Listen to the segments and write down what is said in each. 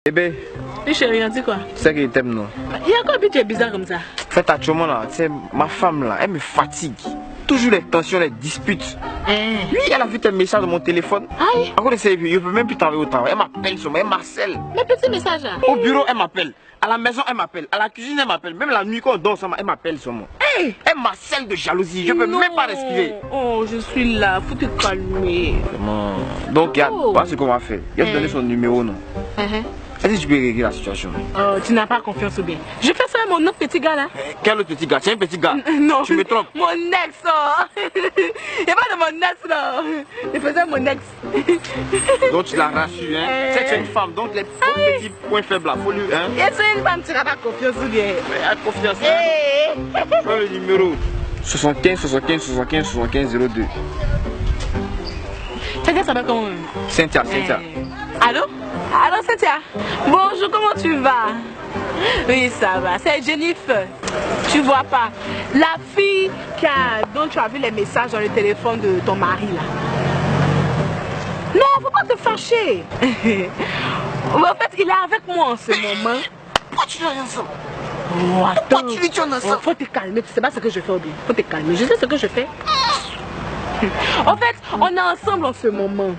Bébé. Oui chérie, on dit quoi? Tu sais qu'il t'aime non? Il y a quoi que tu es bizarre comme ça? Faites actuellement là, tu sais, ma femme là, elle me fatigue. Toujours les tensions, les disputes. Oui, elle a vu tes messages de mon téléphone. Aïe. À cause de ça, je ne peux même plus travailler au travail. Elle m'appelle seulement, elle m'harcèle. Mes petits messages là. Au bureau, elle m'appelle. À la maison, elle m'appelle. À la cuisine, elle m'appelle. Même la nuit quand on dort ensemble, elle m'appelle seulement. Hey. Elle m'harcèle de jalousie. Je ne peux même pas respirer. Oh, je suis là. Faut te calmer. Vraiment. Donc, il y a pas ce qu'on va faire. Il va te donner son numéro, non? Est-ce que tu peux régler la situation? Oh, tu n'as pas confiance ou bien? Je fais ça à mon autre petit gars là. Quel autre petit gars? C'est un petit gars. Non. Tu me trompes. Mon ex, oh. Il n'y a pas de mon ex là. Je faisais mon ex. Donc tu l'as rassuré, hein? C'est que c'est une femme, donc les petits points faibles là, faut lui, hein? Et c'est une femme, tu n'as pas confiance ou bien? Mais elle a confiance, hein? Prends le numéro 75 75 75 75 02. Cynthia s'appelle comment? Cynthia. Allô? Allô Cynthia? Bonjour, comment tu vas? Oui, ça va. C'est Jennifer. Tu vois pas? La fille dont tu as vu les messages dans le téléphone de ton mari là. Non, faut pas te fâcher. En fait, il est avec moi en ce moment. Pourquoi tu dis rien ensemble? Oh, attends. Pourquoi tu lui dis ensemble? Faut te calmer, tu sais pas ce que je fais ou bien? Faut te calmer, je sais ce que je fais. En fait, on est ensemble en ce moment.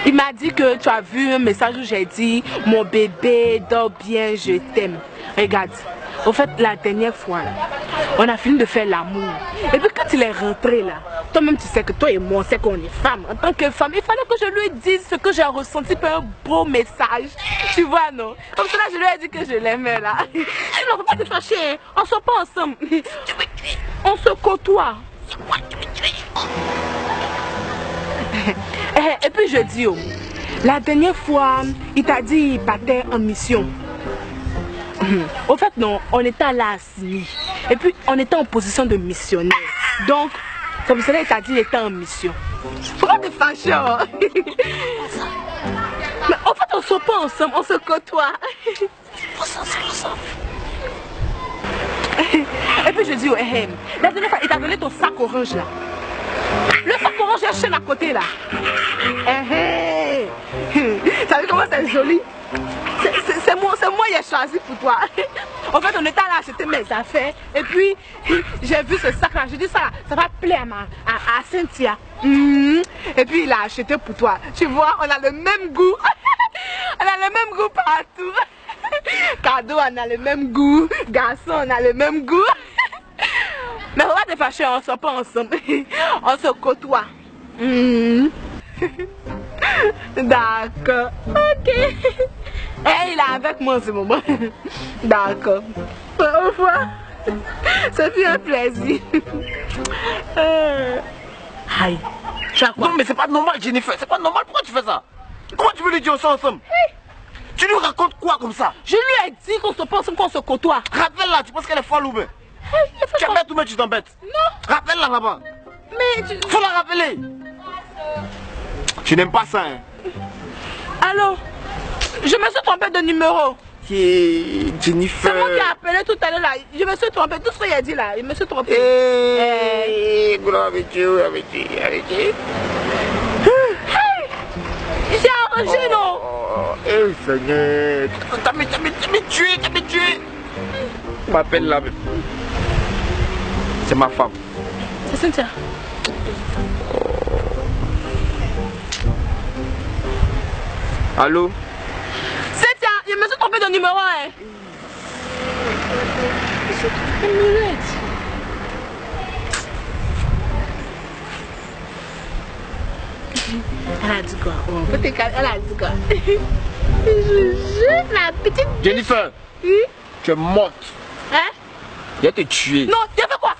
Il m'a dit que tu as vu un message où j'ai dit mon bébé dort bien, je t'aime. Regarde, au fait la dernière fois là, on a fini de faire l'amour. Et puis quand il est rentré là, toi-même tu sais que toi et moi on sait qu'on est femme. En tant que femme, il fallait que je lui dise ce que j'ai ressenti par un beau message. Tu vois non? Comme cela je lui ai dit que je l'aimais là. Non, faut pas te fâcher, hein. On sort pas ensemble. On se côtoie. Et puis je dis, oh, la dernière fois, il t'a dit qu'il partait en mission. Au fait, non, on était là assis. Et puis, on était en position de missionnaire. Donc, comme cela, il t'a dit qu'il était en mission. Pourquoi t'es fâché? Mais en fait, on ne sort pas ensemble, on se côtoie. Et puis, je dis, oh, la dernière fois, il t'a donné ton sac orange là. Le sac orange, j'ai chaîne à côté là. T'as vu comment c'est joli? C'est moi qui ai choisi pour toi. En fait, on était là à acheter mes affaires. Et puis, j'ai vu ce sac là. J'ai dit ça va plaire à Cynthia. Et puis, il a acheté pour toi. Tu vois, on a le même goût. On a le même goût partout. Cadeau, on a le même goût. Garçon, on a le même goût. Mais on va te fâcher, on ne sort pas ensemble. On se côtoie. D'accord. Ok. Et il est avec moi en ce moment. D'accord. Au revoir. Ça fait un plaisir. Aïe. Non mais c'est pas normal Jennifer, c'est pas normal, pourquoi tu fais ça? Comment tu veux lui dire ça ensemble? Tu lui racontes quoi comme ça? Je lui ai dit qu'on se pense qu'on se côtoie. Rappelle-la, tu penses qu'elle est folle ou bien? Tu embêtes ou bien tu t'embêtes? Non. Rappelle-la là-bas. Mais faut la rappeler. Tu n'aimes pas ça, hein? Allô? Je me suis trompée de numéro. Jennifer. C'est moi qui ai appelé tout à l'heure là. Je me suis trompée. Tout ce qu'il a dit là, je me suis trompée. J'ai arrangé, non? Seigneur. T'as me tué. M'appelle là. C'est ma femme. C'est Cynthia. Allô? Cynthia, je me suis trompée de numéro, hein. Elle a dit quoi? Elle a dit quoi? Je jure, la petite... Jennifer, tu es morte. Hein? Je vais te tuer. Non, tu as fait quoi?